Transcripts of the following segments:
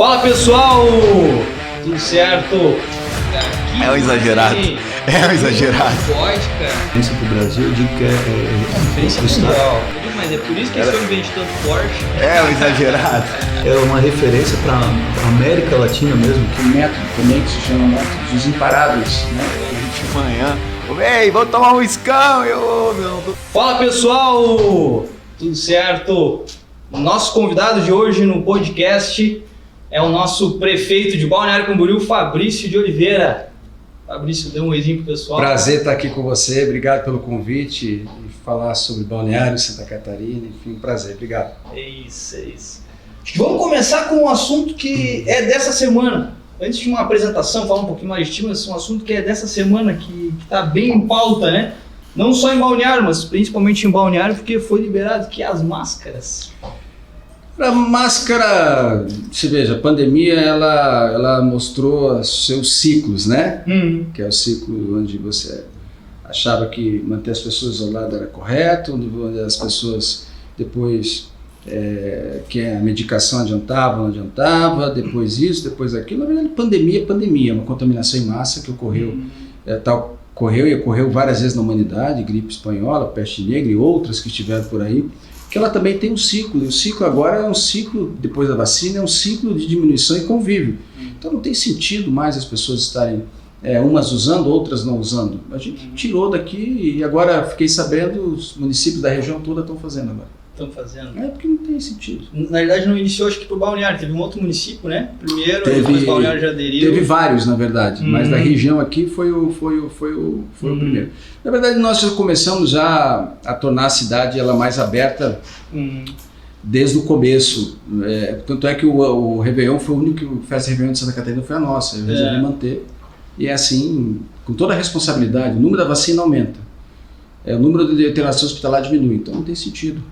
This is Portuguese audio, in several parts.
Fala pessoal, tudo certo? Aqui, É um exagerado. É um exagerado. Pode, cara. Referência para o Brasil, eu digo que é Referência mundial. Mas é por isso que esse homem vende tanto forte. É um exagerado. É uma referência para a América Latina mesmo. Um método também que se chama método dos imparáveis, né? De manhã, véi, vamos tomar um escão. Fala pessoal, tudo certo? O nosso convidado de hoje no podcast é o nosso prefeito de Balneário Camboriú, Fabrício de Oliveira. Fabrício, dê um oizinho pro pessoal. Prazer estar aqui com você, obrigado pelo convite e falar sobre Balneário, Santa Catarina, enfim, prazer, obrigado. É isso, é isso. Acho que vamos começar com um assunto que é dessa semana. Antes de uma apresentação, falar um pouquinho mais de ti, mas um assunto que é dessa semana, que está bem em pauta, né? Não só em Balneário, mas principalmente em Balneário, porque foi liberado que as máscaras. A máscara, você veja, a pandemia ela mostrou os seus ciclos, né? Que é o ciclo onde você achava que manter as pessoas isoladas era correto, onde as pessoas depois que a medicação adiantava, não adiantava, depois isso, depois aquilo. Na verdade, pandemia, uma contaminação em massa que ocorreu, ocorreu várias vezes na humanidade, gripe espanhola, peste negra e outras que estiveram por aí, que ela também tem um ciclo, e o ciclo agora é um ciclo, depois da vacina, é um ciclo de diminuição e convívio. Então não tem sentido mais as pessoas estarem umas usando, outras não usando. A gente tirou daqui e agora fiquei sabendo, os municípios da região toda estão fazendo agora. Estão fazendo? É porque não tem sentido. Na verdade não iniciou, acho que por Balneário, teve um outro município, né? Primeiro, depois Balneário já aderiu. Teve vários, na verdade, mas da região aqui foi o primeiro. Na verdade, nós já começamos já a tornar a cidade ela mais aberta desde o começo. Tanto é que o Réveillon foi o único, festa Réveillon de Santa Catarina foi a nossa, eu resolvi manter. E é assim, com toda a responsabilidade, o número da vacina aumenta, o número de internação hospitalar diminui, então não tem sentido.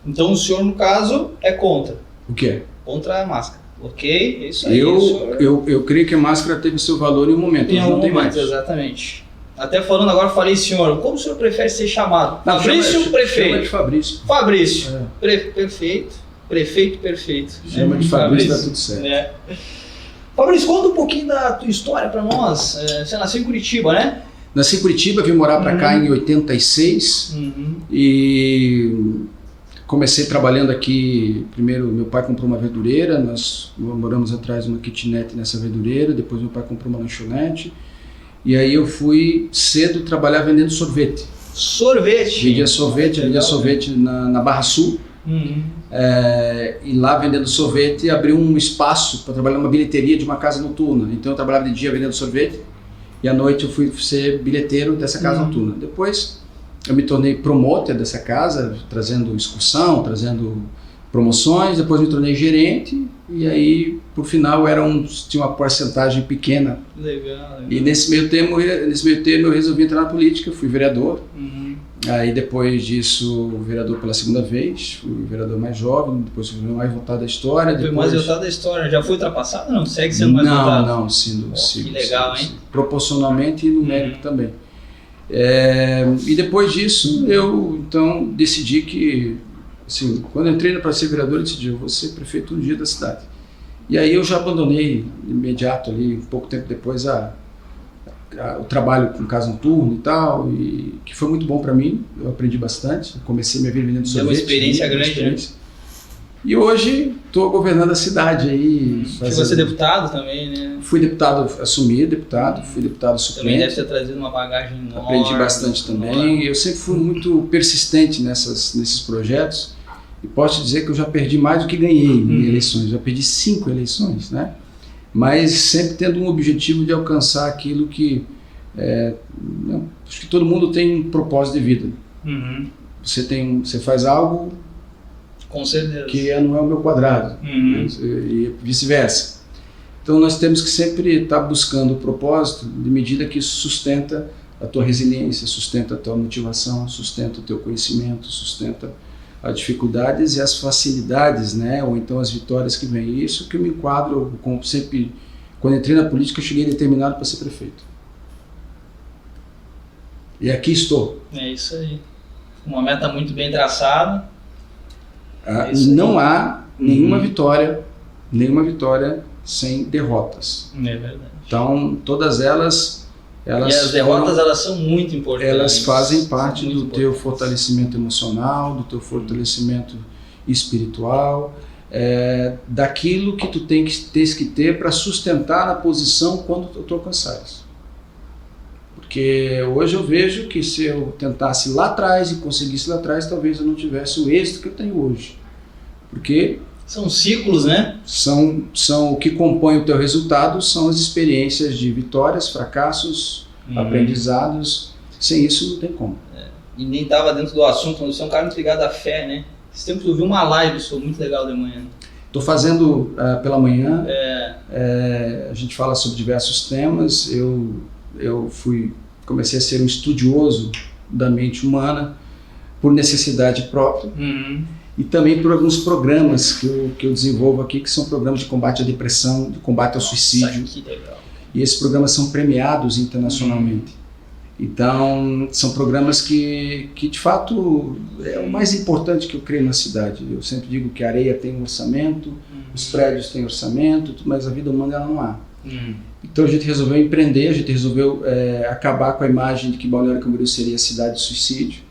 Então o senhor, no caso, é contra? O quê? Contra a máscara. Ok, é isso aí. Eu creio que a máscara teve seu valor em um momento, em mas não tem momento, mais. Exatamente. Até falando agora, falei, senhor, como o senhor prefere ser chamado? Não, Fabrício ou prefeito? Chama de Fabrício. Fabrício. Perfeito. Prefeito perfeito. Chama de Fabrício, tá tudo certo. Fabrício, conta um pouquinho da tua história pra nós. Você nasceu em Curitiba, né? Nasci em Curitiba, vim morar para cá em 86 e comecei trabalhando aqui. Primeiro, meu pai comprou uma verdureira, nós moramos atrás de uma kitnet nessa verdureira, depois meu pai comprou uma lanchonete e aí eu fui cedo trabalhar vendendo sorvete. Sorvete? Vendia sorvete na Barra Sul. E lá vendendo sorvete abriu um espaço para trabalhar numa bilheteria de uma casa noturna. Então eu trabalhava de dia vendendo sorvete e à noite eu fui ser bilheteiro dessa casa noturna. Depois eu me tornei promotor dessa casa, trazendo excursão, trazendo promoções. Depois me tornei gerente e aí por final tinha uma porcentagem pequena. Legal. E nesse meio termo eu resolvi entrar na política, fui vereador. Aí depois disso, vereador pela segunda vez, fui vereador mais jovem, depois fui mais votado da história. Foi mais votado da história, já foi ultrapassado ou não? Segue sendo mais votado? Não, sigo. Que legal, hein? Proporcionalmente e numérico também. E depois disso, eu então decidi que, assim, quando eu entrei para ser vereador, eu decidi, eu vou ser prefeito um dia da cidade. E aí eu já abandonei imediato ali, pouco tempo depois, o trabalho com casa noturno e tal, e que foi muito bom para mim, eu aprendi bastante, comecei minha vida vendendo sorvete. É uma experiência grande, né? E hoje estou governando a cidade aí. Você é deputado também, né? Fui deputado, assumi deputado, fui deputado suplente. Também deve ter trazido uma bagagem enorme. Aprendi bastante também, eu sempre fui muito persistente nesses projetos, e posso te dizer que eu já perdi mais do que ganhei em eleições, já perdi 5 eleições, né? Mas sempre tendo um objetivo de alcançar aquilo que acho que todo mundo tem um propósito de vida. Você faz algo, com certeza, que não é o meu quadrado, e vice-versa. Então nós temos que sempre estar buscando o propósito de medida que isso sustenta a tua resiliência, sustenta a tua motivação, sustenta o teu conhecimento, sustenta as dificuldades e as facilidades, né? Ou então as vitórias que vêm. Isso que eu me enquadro, como sempre, quando entrei na política, eu cheguei determinado para ser prefeito. E aqui estou. É isso aí. Uma meta muito bem traçada. Não há nenhuma vitória nenhuma vitória sem derrotas. É verdade. Então, todas elas E as derrotas, elas são muito importantes. elas fazem parte São muito do teu importantes. fortalecimento emocional, do teu fortalecimento espiritual, daquilo que tu tens que ter para sustentar na posição quando tu alcançares. Porque hoje eu vejo que se eu tentasse lá atrás e conseguisse lá atrás, talvez eu não tivesse o êxito que eu tenho hoje. Porque São ciclos, né? são o que compõe o teu resultado, são as experiências de vitórias, fracassos, aprendizados. Sem isso não tem como. E nem estava dentro do assunto, mas você é um cara muito ligado à fé, né? Esse tempo eu vi uma live sua muito legal de manhã. Estou fazendo pela manhã, a gente fala sobre diversos temas. Eu comecei a ser um estudioso da mente humana por necessidade própria e também por alguns programas que eu desenvolvo aqui, que são programas de combate à depressão, de combate ao suicídio. Que legal. E esses programas são premiados internacionalmente. Então, são programas que de fato é o mais importante que eu creio na cidade. Eu sempre digo que a areia tem um orçamento, os prédios têm orçamento, mas a vida humana ela não há. Então a gente resolveu empreender, a gente resolveu acabar com a imagem de que Balneário Camboriú seria a cidade de suicídio.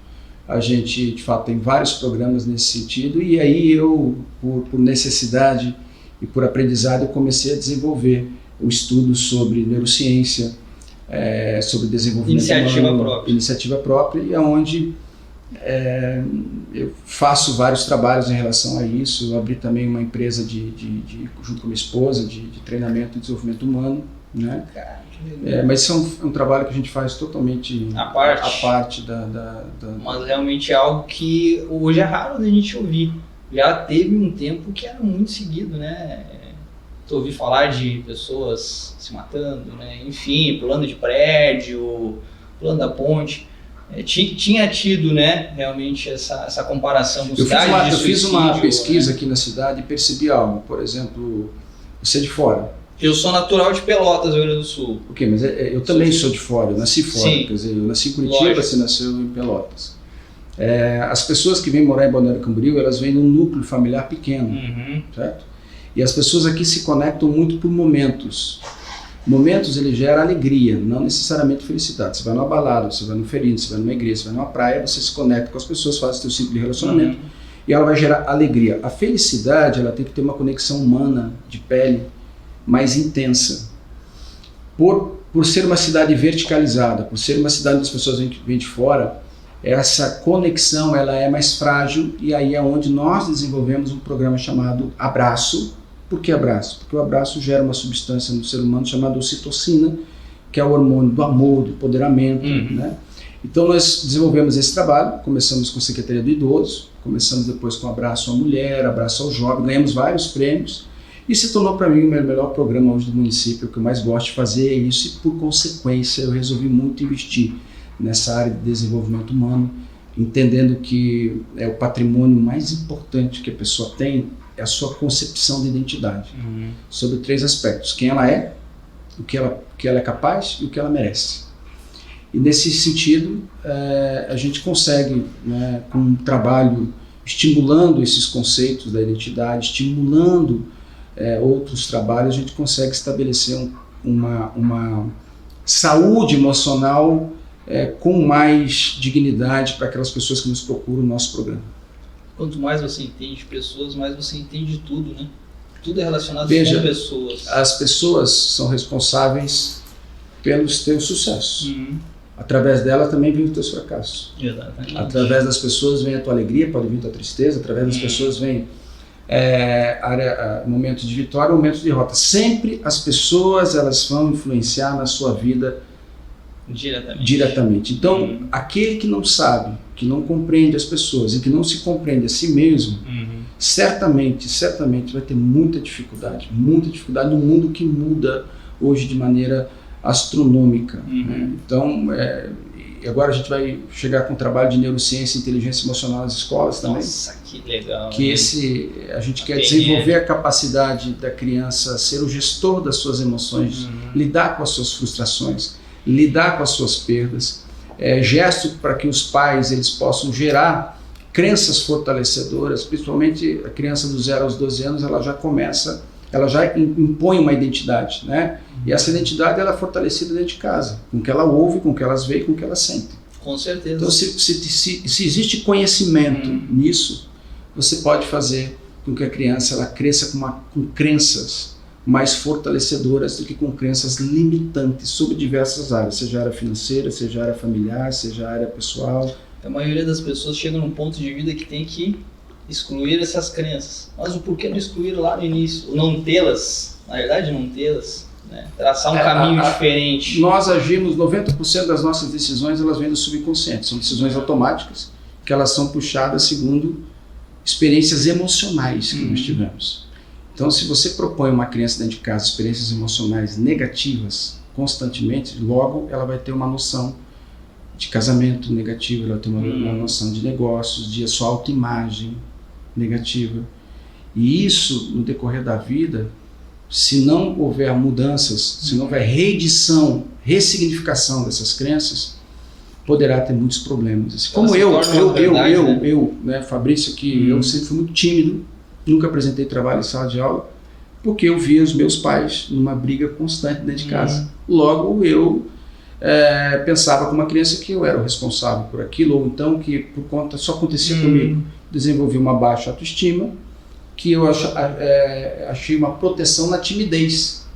A gente de fato tem vários programas nesse sentido, e aí eu, por necessidade e por aprendizado, eu comecei a desenvolver o estudo sobre neurociência, sobre desenvolvimento humano, iniciativa própria, e onde eu faço vários trabalhos em relação a isso. Eu abri também uma empresa junto com a minha esposa de treinamento e desenvolvimento humano, né? Mas isso é um trabalho que a gente faz totalmente à parte da... Mas realmente é algo que hoje é raro da gente ouvir. Já teve um tempo que era muito seguido, né? Tu ouvi falar de pessoas se matando, né? Enfim, pulando de prédio, pulando da ponte. Tinha tido, né, realmente essa comparação com cidade. Eu fiz uma pesquisa aqui na cidade e percebi algo. Por exemplo, você é de fora. Eu sou natural de Pelotas, Rio Grande do Sul. Ok, mas eu também sou de fora, eu nasci fora. Sim. Quer dizer, eu nasci em Curitiba, Lógico. Você nasceu em Pelotas. As pessoas que vêm morar em Balneário Camboriú, elas vêm num núcleo familiar pequeno, certo? E as pessoas aqui se conectam muito por momentos. Momentos, ele gera alegria, não necessariamente felicidade. Você vai numa balada, você vai num feriado, você vai numa igreja, você vai numa praia, você se conecta com as pessoas, faz o seu ciclo de relacionamento e ela vai gerar alegria. A felicidade, ela tem que ter uma conexão humana, de pele, mais intensa. Por ser uma cidade verticalizada, por ser uma cidade onde as pessoas vêm de fora, essa conexão ela é mais frágil, e aí é onde nós desenvolvemos um programa chamado Abraço. Por que abraço? Porque o abraço gera uma substância no ser humano chamada ocitocina, que é o hormônio do amor, do empoderamento, né? Então nós desenvolvemos esse trabalho, começamos com a Secretaria do Idoso, começamos depois com Abraço à Mulher, Abraço ao Jovem, ganhamos vários prêmios, e se tornou para mim o melhor programa hoje do município. O que eu mais gosto de fazer é isso, e por consequência eu resolvi muito investir nessa área de desenvolvimento humano, entendendo que é o patrimônio mais importante que a pessoa tem, é a sua concepção de identidade, sobre 3 aspectos: quem ela é, o que ela é capaz e o que ela merece. E nesse sentido, a gente consegue, né, com um trabalho estimulando esses conceitos da identidade, estimulando outros trabalhos, a gente consegue estabelecer uma saúde emocional com mais dignidade para aquelas pessoas que nos procuram no nosso programa. Quanto mais você entende de pessoas, mais você entende de tudo, né? Tudo é relacionado Veja, com pessoas. As pessoas são responsáveis pelos teus sucessos. Através dela também vem os teus fracassos. Exatamente. Através das pessoas vem a tua alegria, pode vir a tua tristeza. Através das pessoas vem momentos de vitória, momentos de derrota. Sempre as pessoas, elas vão influenciar na sua vida diretamente. Então, aquele que não sabe, que não compreende as pessoas e que não se compreende a si mesmo, certamente vai ter muita dificuldade no mundo que muda hoje de maneira astronômica. Né? Então, agora a gente vai chegar com um trabalho de neurociência e inteligência emocional nas escolas também. Nossa, que legal. Que a gente quer desenvolver a capacidade da criança ser o gestor das suas emoções, lidar com as suas frustrações, lidar com as suas perdas, gesto para que os pais eles possam gerar crenças fortalecedoras, principalmente a criança dos 0 aos 12 anos, ela já começa ela já impõe uma identidade, né? E essa identidade ela é fortalecida dentro de casa, com o que ela ouve, com o que elas veem, com o que elas sentem. Com certeza. Então, se existe conhecimento nisso, você pode fazer com que a criança ela cresça com crenças mais fortalecedoras do que com crenças limitantes sobre diversas áreas, seja a área financeira, seja a área familiar, seja a área pessoal. A maioria das pessoas chega num ponto de vida que tem que excluir essas crenças. Mas o porquê não excluir lá no início? Não tê-las, na verdade não tê-las, né? Traçar um caminho diferente. Nós agimos, 90% das nossas decisões elas vêm do subconsciente, são decisões automáticas que elas são puxadas segundo experiências emocionais que nós tivemos. Então, se você propõe uma criança dentro de casa experiências emocionais negativas constantemente, logo ela vai ter uma noção de casamento negativa, ela vai ter uma noção de negócios, de sua autoimagem negativa. E isso, no decorrer da vida, se não houver mudanças, se não houver reedição, ressignificação dessas crenças, poderá ter muitos problemas. Como né, Fabrício, que eu sempre fui muito tímido, nunca apresentei trabalho em sala de aula, porque eu via os meus pais numa briga constante dentro de casa. Logo, eu pensava como uma criança que eu era o responsável por aquilo, ou então que por conta só acontecia comigo. Desenvolvi uma baixa autoestima, que eu achei uma proteção na timidez.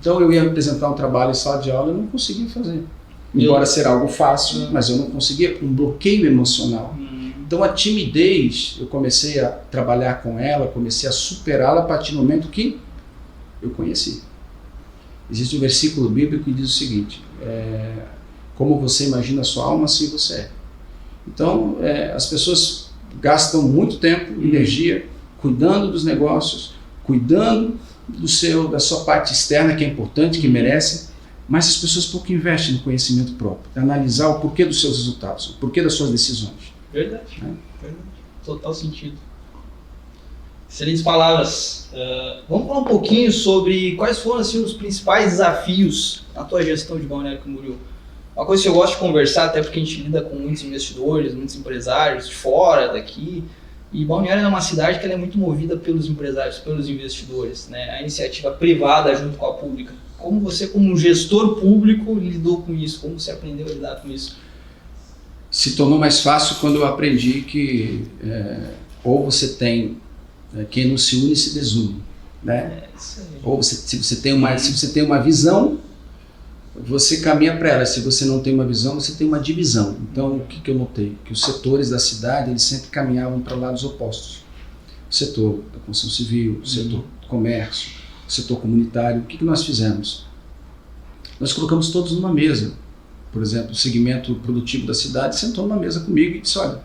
Então eu ia apresentar um trabalho em sala de aula e não conseguia fazer. Embora ser algo fácil, mas eu não conseguia, um bloqueio emocional. Então a timidez, eu comecei a trabalhar com ela, comecei a superá-la a partir do momento que eu conheci. Existe um versículo bíblico que diz o seguinte, como você imagina a sua alma, assim você é. Então as pessoas gastam muito tempo, energia, cuidando dos negócios, cuidando da sua parte externa, que é importante, que merece, mas as pessoas pouco investem no conhecimento próprio, analisar o porquê dos seus resultados, o porquê das suas decisões. Verdade, verdade. Total sentido. Excelentes palavras. Vamos falar um pouquinho sobre quais foram assim, os principais desafios na tua gestão de Balneário Camboriú. Uma coisa que eu gosto de conversar, até porque a gente lida com muitos investidores, muitos empresários de fora daqui, e Balneário é uma cidade que ela é muito movida pelos empresários, pelos investidores, né? A iniciativa privada junto com a pública. Como você, como gestor público, lidou com isso? Como você aprendeu a lidar com isso? Se tornou mais fácil quando eu aprendi que ou você tem quem não se une se desune, né? Ou se você tem uma visão, você caminha para ela. Se você não tem uma visão, você tem uma divisão. Então, o que eu notei? Que os setores da cidade eles sempre caminhavam para lados opostos. O setor da construção civil, o setor do comércio, o setor comunitário. O que nós fizemos? Nós colocamos todos numa mesa. Por exemplo, o segmento produtivo da cidade sentou numa mesa comigo e disse, olha,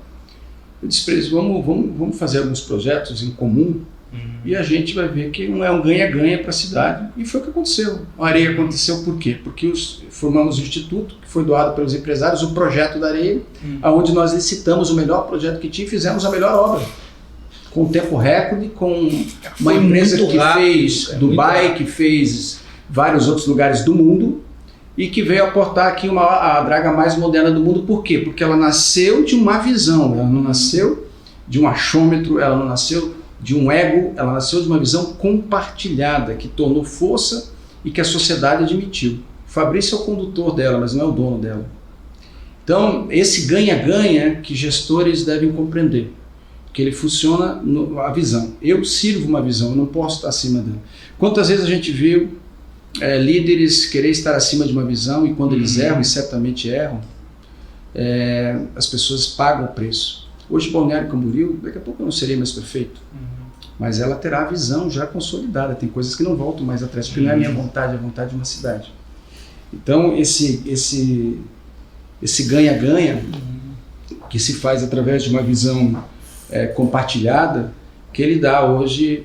eu disse para eles, vamos fazer alguns projetos em comum e a gente vai ver que não é um ganha-ganha para a cidade. E foi o que aconteceu. A Areia aconteceu por quê? Porque formamos um instituto que foi doado pelos empresários, o projeto da Areia, onde nós licitamos o melhor projeto que tinha e fizemos a melhor obra. Com tempo recorde, com uma empresa que fez Dubai, que fez vários outros lugares do mundo, e que veio aportar aqui a draga mais moderna do mundo. Por quê? Porque ela nasceu de uma visão, ela não nasceu de um achômetro, ela não nasceu de um ego, ela nasceu de uma visão compartilhada, que tornou força e que a sociedade admitiu. O Fabrício é o condutor dela, mas não é o dono dela. Então, esse ganha-ganha que gestores devem compreender, que ele funciona a visão. Eu sirvo uma visão, eu não posso estar acima dela. Quantas vezes a gente viu líderes querer estar acima de uma visão e quando eles erram, e certamente erram, as pessoas pagam o preço. Hoje, Balneário Camboriú, daqui a pouco eu não serei mais prefeito, mas ela terá a visão já consolidada. Tem coisas que não voltam mais atrás, porque não é a minha vontade, é a vontade de uma cidade. Então, esse ganha-ganha que se faz através de uma visão compartilhada, que ele dá hoje,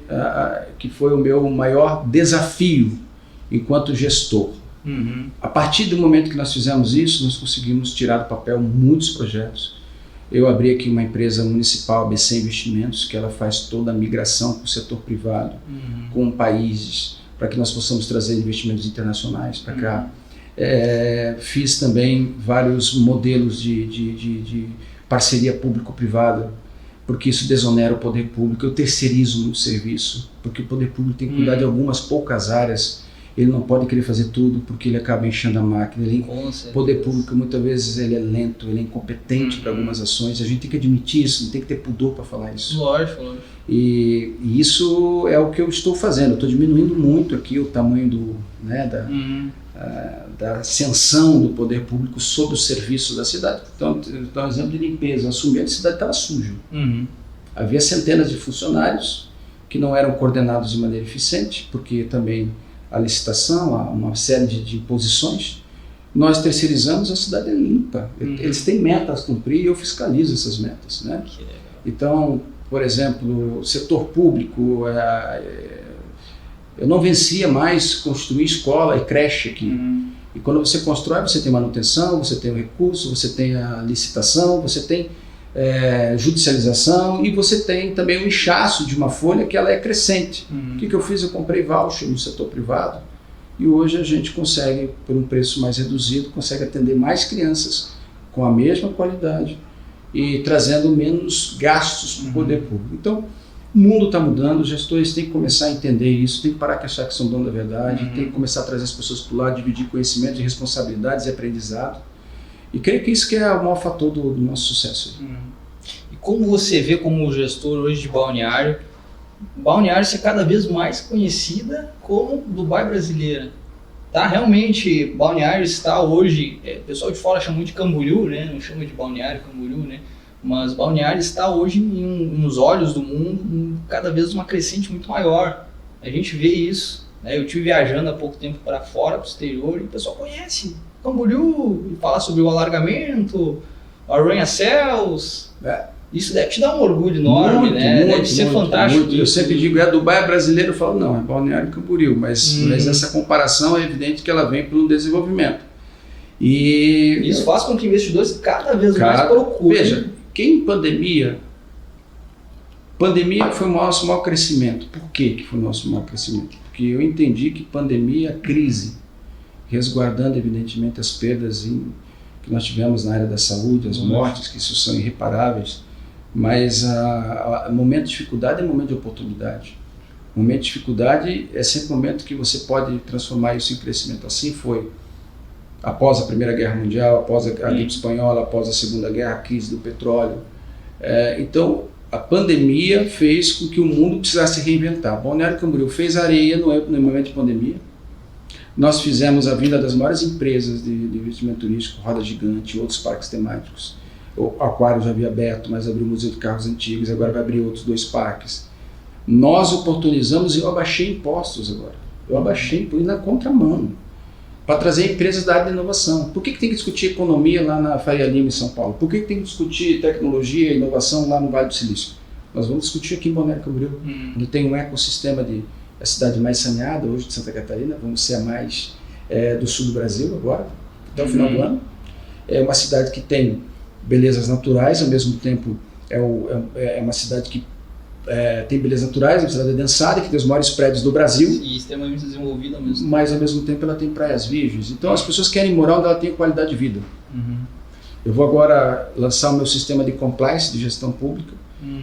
que foi o meu maior desafio enquanto gestor. A partir do momento que nós fizemos isso, nós conseguimos tirar do papel muitos projetos. Eu abri aqui uma empresa municipal, ABC Investimentos, que ela faz toda a migração para o setor privado, com países, para que nós possamos trazer investimentos internacionais para cá. Fiz também vários modelos de parceria público-privada porque isso desonera o poder público. Eu terceirizo o serviço, porque o poder público tem que cuidar de algumas poucas áreas. Ele não pode querer fazer tudo, porque ele acaba enchendo a máquina. O poder público, muitas vezes, ele é lento, ele é incompetente para algumas ações. A gente tem que admitir isso, não tem que ter pudor para falar isso. Lógico. E isso é o que eu estou fazendo. Eu estou diminuindo muito aqui o tamanho da ascensão do poder público sobre o serviço da cidade. Então, um exemplo de limpeza. Eu assumi, a cidade estava suja. Havia centenas de funcionários que não eram coordenados de maneira eficiente, porque também a licitação, há uma série de imposições. Nós terceirizamos, a cidade é limpa. Eles têm metas a cumprir e eu fiscalizo essas metas, né? Então, por exemplo, o setor público, eu não vencia mais construir escola e creche aqui. E quando você constrói, você tem manutenção, você tem o recurso, você tem a licitação, você tem judicialização e você tem também o inchaço de uma folha que ela é crescente. O que eu fiz? Eu comprei voucher no setor privado e hoje a gente consegue, por um preço mais reduzido, consegue atender mais crianças com a mesma qualidade e trazendo menos gastos para o poder público. Então, o mundo está mudando, os gestores têm que começar a entender isso, tem que parar de achar que são dono da verdade, tem que começar a trazer as pessoas para o lado, dividir conhecimento de responsabilidades e aprendizado. E creio que isso que é o maior fator do nosso sucesso. E como você vê como gestor hoje de Balneário ser cada vez mais conhecida como Dubai brasileira? Tá, realmente, Balneário está hoje, o pessoal de fora chama muito de Camboriú, né? Não chama de Balneário, Camboriú, né? Mas Balneário está hoje nos olhos do mundo cada vez uma crescente muito maior. A gente vê isso, né? Eu estive viajando há pouco tempo para fora, para o exterior, e o pessoal conhece Camboriú, e fala sobre o alargamento, o arranha-céus. Isso deve te dar um orgulho enorme, né? Deve ser fantástico. Eu sempre digo, Dubai brasileiro, eu falo, não, é Balneário Camboriú, mas essa comparação é evidente que ela vem pelo desenvolvimento. E isso faz com que investidores cada vez mais procurem. Veja, quem pandemia foi o nosso maior crescimento. Por que foi o nosso maior crescimento? Porque eu entendi que pandemia, crise, resguardando evidentemente as perdas que nós tivemos na área da saúde, as mortes, que isso são irreparáveis, mas momento de dificuldade é momento de oportunidade. Momento de dificuldade é sempre um momento que você pode transformar isso em crescimento. Assim foi após a Primeira Guerra Mundial, após a gripe espanhola, após a Segunda Guerra, a crise do petróleo. Então, a pandemia fez com que o mundo precisasse se reinventar. Balneário Camboriú fez areia no momento de pandemia. Nós fizemos a vinda das maiores empresas de investimento turístico, Roda Gigante, outros parques temáticos. O Aquário já havia aberto, mas abriu o Museu de Carros Antigos, agora vai abrir outros 2 parques. Nós oportunizamos e eu abaixei impostos agora. Eu abaixei, por ir na contramão, para trazer empresas da área de inovação. Por que tem que discutir economia lá na Faria Lima, em São Paulo? Por que tem que discutir tecnologia e inovação lá no Vale do Silício? Nós vamos discutir aqui em Balneário Camboriú, onde tem um ecossistema a cidade mais saneada hoje de Santa Catarina, vamos ser a mais do sul do Brasil agora, até o final do ano. É uma cidade que tem belezas naturais, ao mesmo tempo é uma cidade que tem belezas naturais, é uma cidade adensada, que tem os maiores prédios do Brasil. E extremamente desenvolvida ao mesmo tempo. Mas ao mesmo tempo ela tem praias virgens. Então as pessoas querem morar onde ela tem qualidade de vida. Eu vou agora lançar o meu sistema de compliance, de gestão pública,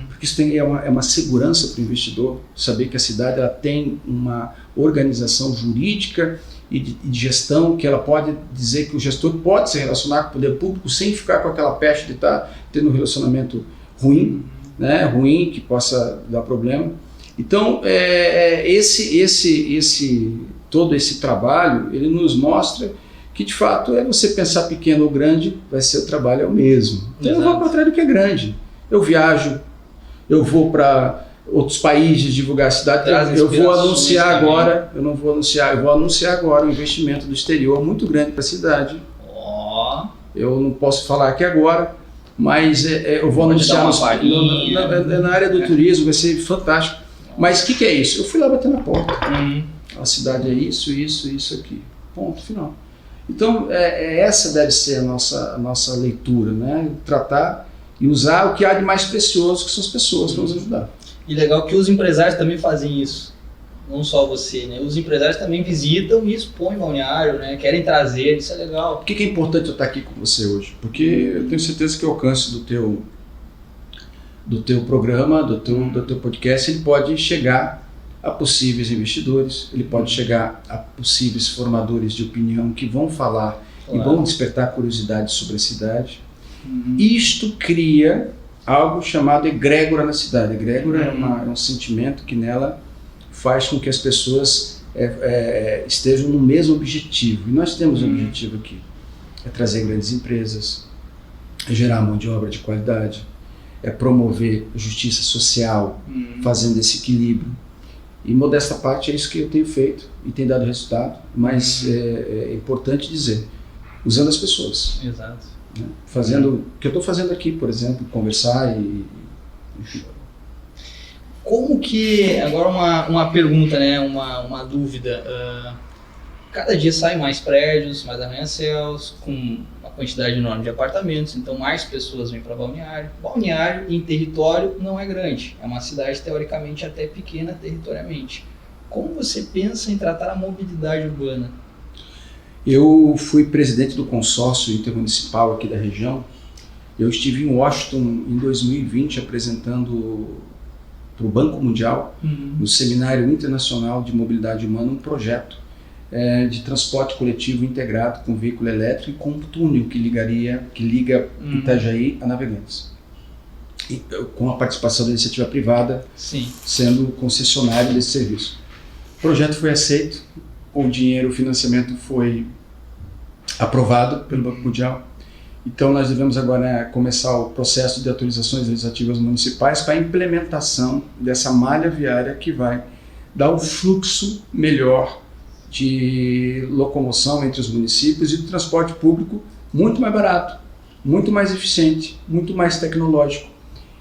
porque isso é uma segurança para o investidor, saber que a cidade ela tem uma organização jurídica e de gestão, que ela pode dizer que o gestor pode se relacionar com o poder público sem ficar com aquela peste de estar tendo um relacionamento ruim, né, ruim, que possa dar problema. Então, todo esse trabalho, ele nos mostra que, de fato, você pensar pequeno ou grande, o trabalho é o mesmo. Então, eu vou para trás do que é grande. Eu viajo, eu vou para outros países divulgar a cidade. Eu vou anunciar agora, eu vou anunciar agora um investimento do exterior muito grande para a cidade. Eu não posso falar aqui agora, mas eu vou anunciar na área do turismo, vai ser fantástico. Mas o que é isso? Eu fui lá bater na porta. A cidade é isso aqui. Ponto final. Então, essa deve ser a nossa leitura, né? Tratar e usar o que há de mais precioso, que são as pessoas para nos ajudar. E legal que os empresários também fazem isso. Não só você, né? Os empresários também visitam e expõem Balneário, né? Querem trazer, isso é legal. Por que é importante eu estar aqui com você hoje? Porque eu tenho certeza que o alcance do teu programa, do teu podcast, ele pode chegar a possíveis investidores, ele pode chegar a possíveis formadores de opinião que vão falar e vão despertar curiosidade sobre a cidade. Isto cria algo chamado egrégora na cidade. Egrégora é um sentimento que nela faz com que as pessoas estejam no mesmo objetivo. E nós temos um objetivo aqui, é trazer grandes empresas, é gerar mão de obra de qualidade, é promover justiça social, fazendo esse equilíbrio. E modesta parte é isso que eu tenho feito e tem dado resultado, mas é importante dizer, usando as pessoas. Exato. Né? Fazendo o que eu estou fazendo aqui, por exemplo, conversar e Como que, agora uma pergunta, né, uma dúvida, cada dia saem mais prédios, mais arranha-céus, com uma quantidade enorme de apartamentos, então mais pessoas vêm para Balneário. Balneário em território não é grande, é uma cidade teoricamente até pequena territorialmente. Como você pensa em tratar a mobilidade urbana? Eu fui presidente do consórcio intermunicipal aqui da região. Eu estive em Washington em 2020 apresentando para o Banco Mundial, no Seminário Internacional de Mobilidade Humana, um projeto de transporte coletivo integrado com veículo elétrico e com um túnel que liga Itajaí a Navegantes. E, com a participação da iniciativa privada, sendo concessionário desse serviço. O projeto foi aceito, o financiamento foi aprovado pelo Banco Mundial. Então nós devemos agora começar o processo de autorizações legislativas municipais para a implementação dessa malha viária que vai dar um fluxo melhor de locomoção entre os municípios e do transporte público muito mais barato, muito mais eficiente, muito mais tecnológico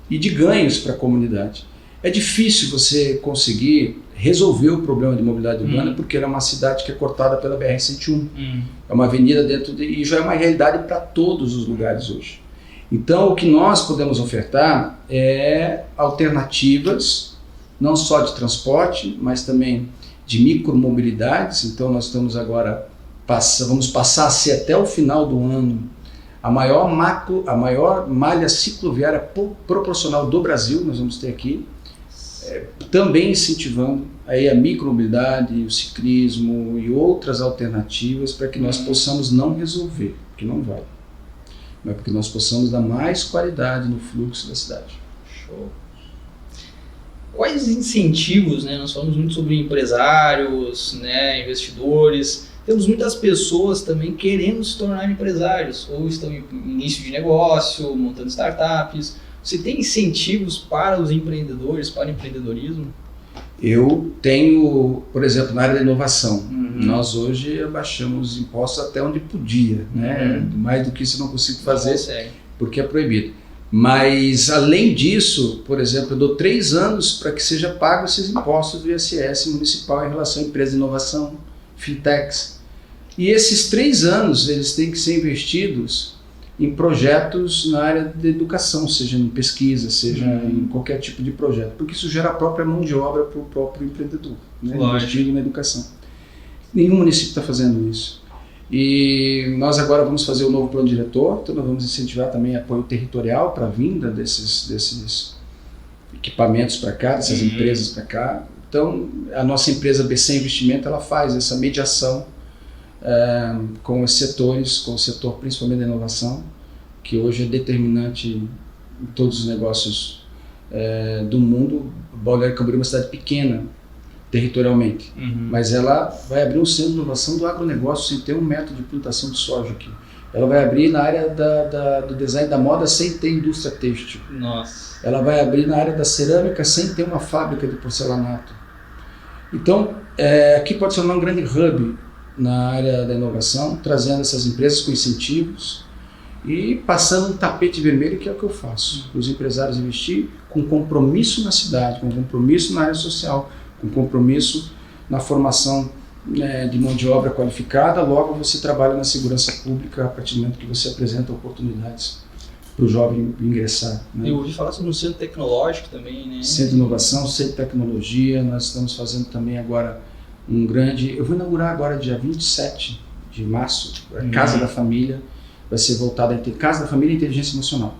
e de ganhos para a comunidade. É difícil você conseguir resolver o problema de mobilidade urbana porque ela é uma cidade que é cortada pela BR-101. É uma avenida e já é uma realidade para todos os lugares hoje. Então o que nós podemos ofertar é alternativas, não só de transporte, mas também de micromobilidades. Então nós estamos agora, vamos passar a ser até o final do ano a maior malha cicloviária proporcional do Brasil, nós vamos ter aqui. Também incentivando aí a micromobilidade, o ciclismo e outras alternativas para que nós possamos não resolver, porque não vai, mas porque nós possamos dar mais qualidade no fluxo da cidade. Show. Quais incentivos, né? Nós falamos muito sobre empresários, né, investidores, temos muitas pessoas também querendo se tornar empresários, ou estão em início de negócio, montando startups. Você tem incentivos para os empreendedores, para o empreendedorismo? Eu tenho, por exemplo, na área da inovação. Nós hoje abaixamos os impostos até onde podia, né? Mais do que isso eu não consigo fazer, porque é proibido. Mas, além disso, por exemplo, eu dou 3 anos para que seja pago esses impostos do ISS municipal em relação a empresas de inovação, fintechs. E esses 3 anos, eles têm que ser investidos em projetos na área de educação, seja em pesquisa, seja em qualquer tipo de projeto, porque isso gera a própria mão de obra para o próprio empreendedor, né? Investindo na educação. Nenhum município está fazendo isso. E nós agora vamos fazer o novo plano diretor, então nós vamos incentivar também apoio territorial para a vinda desses equipamentos para cá, dessas empresas para cá. Então a nossa empresa BC Investimento, ela faz essa mediação com os setores, com o setor principalmente da inovação, que hoje é determinante em todos os negócios do mundo. Balneário Camboriú é uma cidade pequena territorialmente, mas ela vai abrir um centro de inovação do agronegócio sem ter um método de plantação de soja aqui. Ela vai abrir na área do design da moda sem ter indústria têxtil. Nossa. Ela vai abrir na área da cerâmica sem ter uma fábrica de porcelanato. Então, aqui pode ser um grande hub na área da inovação, trazendo essas empresas com incentivos e passando um tapete vermelho, que é o que eu faço. Os empresários investir com compromisso na cidade, com compromisso na área social, com compromisso na formação de mão de obra qualificada. Logo você trabalha na segurança pública a partir do momento que você apresenta oportunidades para o jovem ingressar, né? Eu ouvi falar sobre um centro tecnológico também, né? Centro de inovação, centro de tecnologia. Nós estamos fazendo também agora um grande... Eu vou inaugurar agora dia 27 de março, a Casa da Família. Vai ser voltada a Casa da Família e Inteligência Emocional.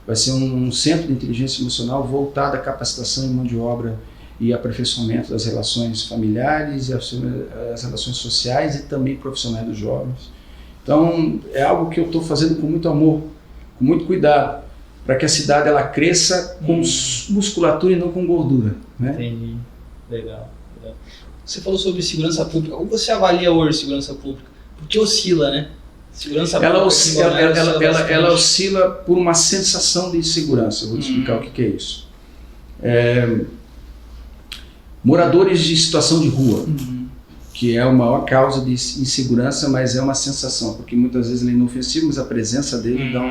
vai ser um centro de inteligência emocional voltado à capacitação em mão de obra e aperfeiçoamento das relações familiares e as relações sociais e também profissionais dos jovens. Então, é algo que eu estou fazendo com muito amor, com muito cuidado, para que a cidade ela cresça com musculatura e não com gordura. Né? Entendi. Legal. Você falou sobre segurança pública. Como você avalia hoje segurança pública? Porque oscila, né? Segurança pública. Ela oscila por uma sensação de insegurança. Eu vou te explicar o que é isso. Moradores de situação de rua, que é a maior causa de insegurança, mas é uma sensação, porque muitas vezes ele é inofensivo, mas a presença dele dá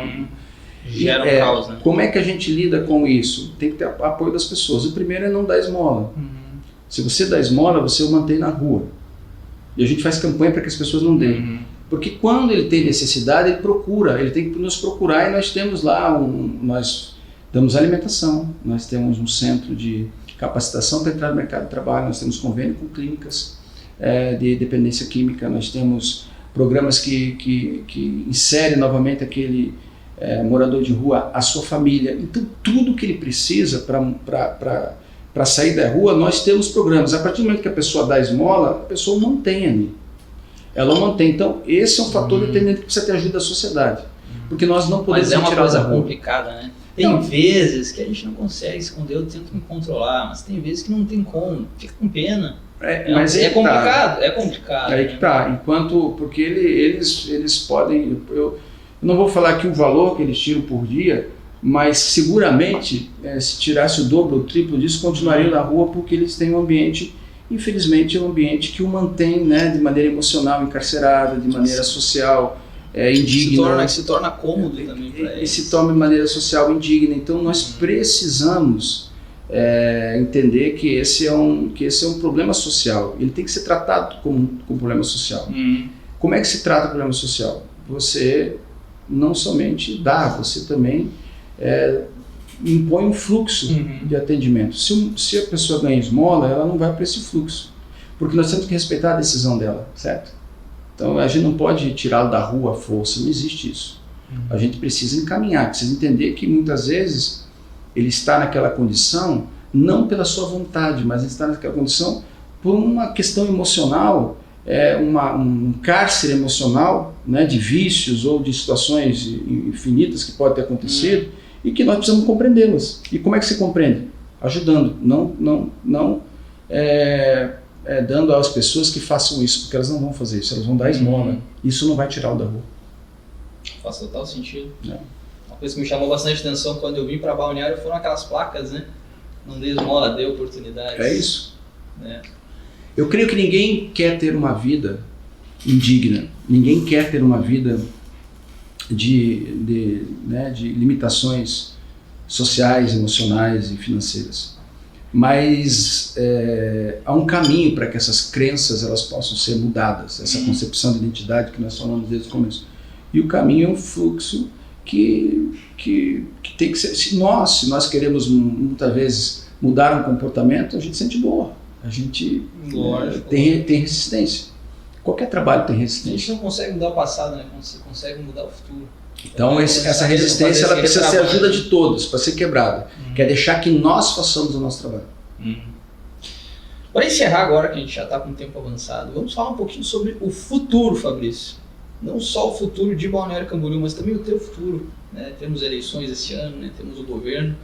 gera um caos, né? Como é que a gente lida com isso? Tem que ter apoio das pessoas. O primeiro é não dar esmola. Se você dá esmola, você o mantém na rua. E a gente faz campanha para que as pessoas não deem. Porque quando ele tem necessidade, ele tem que nos procurar, e nós temos lá, nós damos alimentação, nós temos um centro de capacitação para entrar no mercado de trabalho, nós temos convênio com clínicas de dependência química, nós temos programas que inserem novamente aquele morador de rua, a sua família. Então tudo que ele precisa para sair da rua, nós temos programas. A partir do momento que a pessoa dá esmola, a pessoa mantém ali. Ela mantém. Então esse é um fator determinante que precisa ter ajuda da sociedade. Porque nós não podemos tirar da rua. Mas é uma coisa complicada, né? Tem vezes que a gente não consegue esconder, eu tento me controlar, mas tem vezes que não tem como, fica com pena. Mas é complicado, é complicado. Aí que tá, porque eles podem, eu não vou falar aqui o valor que eles tiram por dia, mas seguramente se tirasse o dobro ou o triplo disso, continuariam na rua, porque eles têm um ambiente, infelizmente é um ambiente que o mantém, né, de maneira emocional encarcerada, de maneira social, indigna. Se torna cômodo também para eles. E se torna de maneira social indigna. Então nós precisamos entender que esse é um problema social. Ele tem que ser tratado como um problema social. Como é que se trata o problema social? Você não somente dá, você também impõe um fluxo de atendimento. Se a pessoa ganha esmola, ela não vai para esse fluxo, porque nós temos que respeitar a decisão dela, certo? Então a gente não pode tirá-lo da rua à força, não existe isso. A gente precisa encaminhar, precisa entender que muitas vezes ele está naquela condição não pela sua vontade, mas ele está naquela condição por uma questão emocional, um cárcere emocional, né, de vícios ou de situações infinitas que podem ter acontecido e que nós precisamos compreendê-las. E como é que se compreende? Ajudando, não dando às pessoas que façam isso, porque elas não vão fazer isso, elas vão dar esmola. Isso não vai tirá-lo da rua. Faz total sentido. Uma coisa que me chamou bastante atenção quando eu vim para Balneário foram aquelas placas, né? Não dê esmola, dê oportunidade. É isso. Eu creio que ninguém quer ter uma vida indigna, ninguém quer ter uma vida de limitações sociais, emocionais e financeiras. Mas há um caminho para que essas crenças elas possam ser mudadas, essa concepção de identidade que nós falamos desde o começo. E o caminho é um fluxo que tem que ser. Se nós queremos muitas vezes mudar um comportamento, a gente sente dor, a gente tem resistência. Qualquer trabalho tem resistência. A gente não consegue mudar o passado, né? Você consegue mudar o futuro. Então essa resistência ela precisa ser ajuda de todos para ser quebrada. Quer deixar que nós façamos o nosso trabalho. Para encerrar agora, que a gente já está com o tempo avançado, vamos falar um pouquinho sobre o futuro, Fabrício. Não só o futuro de Balneário Camboriú, mas também o teu futuro. Né? Temos eleições esse ano, né? Temos o governo.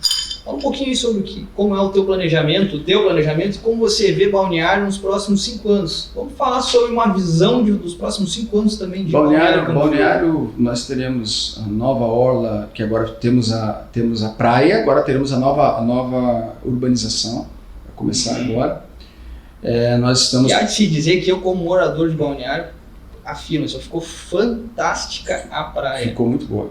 Fala um pouquinho sobre como é o teu planejamento e como você vê Balneário nos próximos 5 anos. Vamos falar sobre uma visão dos próximos 5 anos também de Balneário Camboriú. Balneário, nós teremos a nova orla, que agora temos a praia, agora teremos a nova urbanização, vai começar agora. Nós estamos... E há de se dizer que eu, como morador de Balneário, afirmo, só ficou fantástica a praia. Ficou muito boa.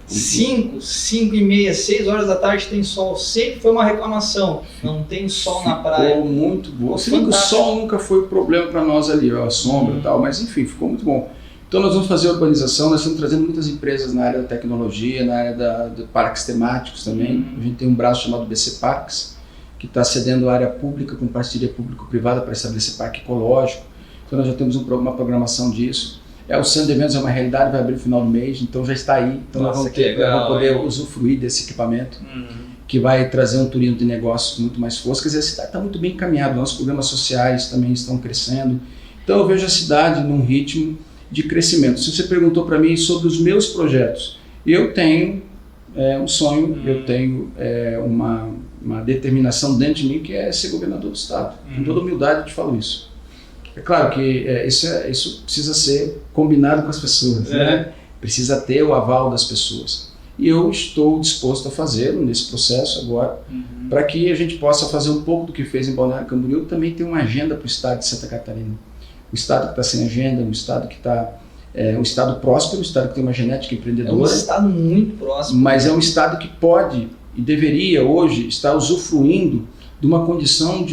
5h30, 6 horas da tarde tem sol. Sempre foi uma reclamação. Não tem sol na praia. Ficou muito boa. O sol nunca foi o problema para nós ali, a sombra e tal, mas enfim, ficou muito bom. Então nós vamos fazer a urbanização, nós estamos trazendo muitas empresas na área da tecnologia, na área de parques temáticos também. A gente tem um braço chamado BC Parques, que está cedendo a área pública com parceria público-privada para estabelecer parque ecológico. Então nós já temos uma programação disso. O centro de eventos é uma realidade, vai abrir no final do mês, então já está aí. Então nós vamos poder usufruir desse equipamento, que vai trazer um turismo de negócios muito mais forte. Quer dizer, a cidade está muito bem encaminhada, nossos programas sociais também estão crescendo. Então eu vejo a cidade num ritmo de crescimento. Se você perguntou para mim sobre os meus projetos, eu tenho um sonho, eu tenho uma determinação dentro de mim que é ser governador do estado. Com toda humildade eu te falo isso. É claro que isso precisa ser combinado com as pessoas, né? Precisa ter o aval das pessoas. E eu estou disposto a fazê-lo nesse processo agora, para que a gente possa fazer um pouco do que fez em Balneário Camboriú, também ter uma agenda para o estado de Santa Catarina. O estado que está sem agenda, um estado que está um estado próspero, um estado que tem uma genética empreendedora. É um estado muito próximo. Mas é um estado que pode e deveria hoje estar usufruindo de uma condição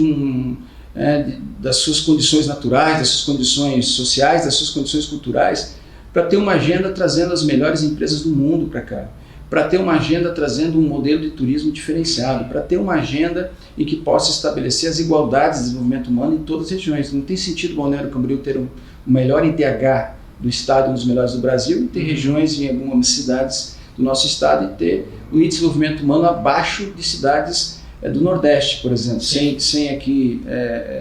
das suas condições naturais, das suas condições sociais, das suas condições culturais, para ter uma agenda trazendo as melhores empresas do mundo para cá, para ter uma agenda trazendo um modelo de turismo diferenciado, para ter uma agenda em que possa estabelecer as igualdades de desenvolvimento humano em todas as regiões. Não tem sentido o Balneário Camboriú ter o melhor IDH do estado, um dos melhores do Brasil, e ter regiões em algumas cidades do nosso estado e ter um desenvolvimento humano abaixo de cidades do Nordeste, por exemplo, sem aqui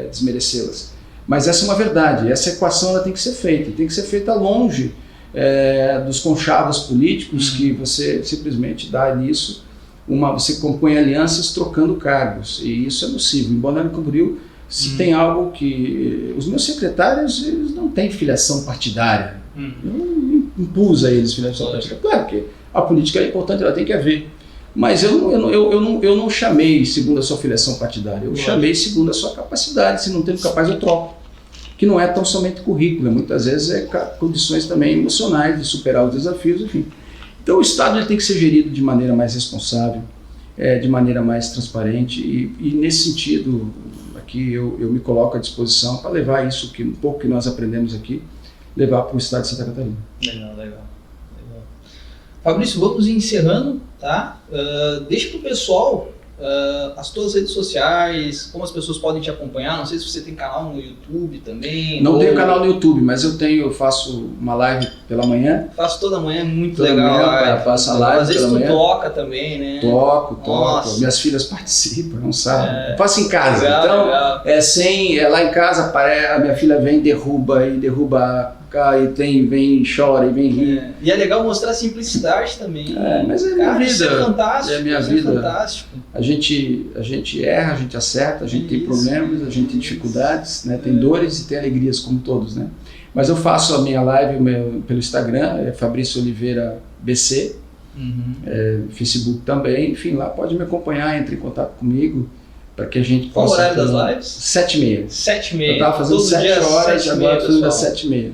desmerecê-las. Mas essa é uma verdade, essa equação ela tem que ser feita longe dos conchavos políticos que você simplesmente dá nisso, você compõe alianças trocando cargos, e isso é possível. Em Balneário Camboriú, se tem algo que... Os meus secretários, eles não têm filiação partidária, eu não impus a eles filiação partidária. Claro que a política é importante, ela tem que haver. Mas eu não chamei segundo a sua filiação partidária, eu chamei segundo a sua capacidade. Se não tem capaz, eu troco. Que não é tão somente currículo, muitas vezes é condições também emocionais de superar os desafios, enfim. Então o Estado ele tem que ser gerido de maneira mais responsável, de maneira mais transparente, e nesse sentido, aqui eu me coloco à disposição para levar isso, um pouco que nós aprendemos aqui, levar para o Estado de Santa Catarina. Legal. Fabrício, vamos encerrando, tá? Deixa para o pessoal as tuas redes sociais, como as pessoas podem te acompanhar. Não sei se você tem canal no YouTube também. Não tenho canal no YouTube, mas eu faço uma live pela manhã. Faço toda manhã, muito legal. Faço a live às vezes pela manhã. Toca também, né? Toco. Nossa. Minhas filhas participam, não sabem. Eu faço em casa. Legal. Lá em casa, a minha filha vem, derruba, vem, chora e vem rir. E é legal mostrar a simplicidade também. Mas é minha vida. Isso é fantástico. É minha vida. Fantástico. A gente erra, a gente acerta, a gente tem problemas, a gente tem dificuldades, né? Tem dores e tem alegrias como todos, né? Mas eu faço a minha live pelo Instagram, Fabrício Oliveira BC, Facebook também, enfim, lá pode me acompanhar, entre em contato comigo, para que a gente possa... Qual o horário das lives? 7h30. 7h30. Eu estava fazendo 7 horas, agora estou fazendo às 7h30.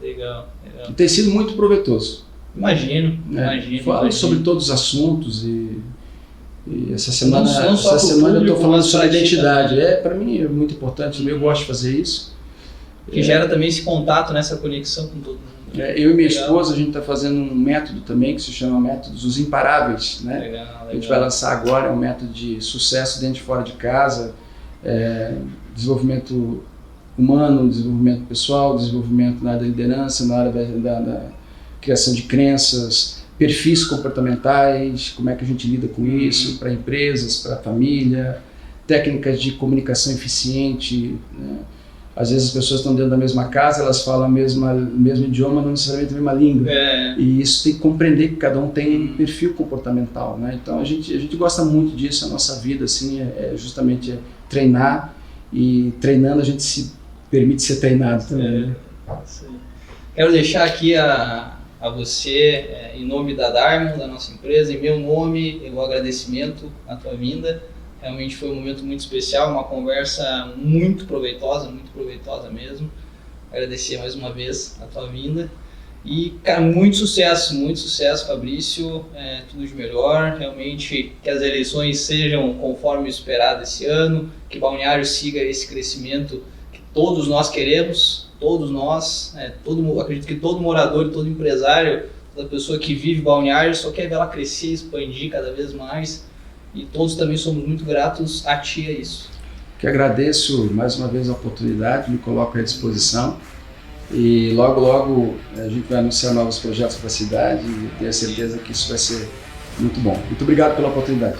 Legal. E tem sido muito proveitoso. Imagino. Falo sobre todos os assuntos e essa semana, eu estou falando sobre identidade. Para mim é muito importante, eu gosto de fazer isso. Que gera também esse contato, nessa conexão com todo mundo. Eu e minha esposa, a gente está fazendo um método também que se chama Métodos Os Imparáveis, né? Legal. A gente vai lançar agora, um método de sucesso dentro e fora de casa, desenvolvimento humano, desenvolvimento pessoal, desenvolvimento na área da liderança, na área da criação de crenças, perfis comportamentais, como é que a gente lida com isso, para empresas, para a família, técnicas de comunicação eficiente, né? Às vezes as pessoas estão dentro da mesma casa, elas falam o mesmo idioma, não necessariamente a mesma língua. E isso tem que compreender que cada um tem um perfil comportamental, né? Então a gente gosta muito disso, a nossa vida assim, justamente treinar, e treinando a gente se permite ser treinado também. Quero deixar aqui a você, em nome da Diamond, da nossa empresa, em meu nome, o agradecimento à tua vinda. Realmente foi um momento muito especial, uma conversa muito proveitosa mesmo. Agradecer mais uma vez a tua vinda. E, cara, muito sucesso, Fabrício. Tudo de melhor. Realmente que as eleições sejam conforme o esperado esse ano, que Balneário siga esse crescimento que todos nós queremos, todos nós, acredito que todo morador e todo empresário, toda pessoa que vive Balneário só quer ver ela crescer, expandir cada vez mais. E todos também somos muito gratos a ti a isso. Que agradeço mais uma vez a oportunidade, me coloco à disposição. E logo, logo a gente vai anunciar novos projetos para a cidade e tenho certeza que isso vai ser muito bom. Muito obrigado pela oportunidade.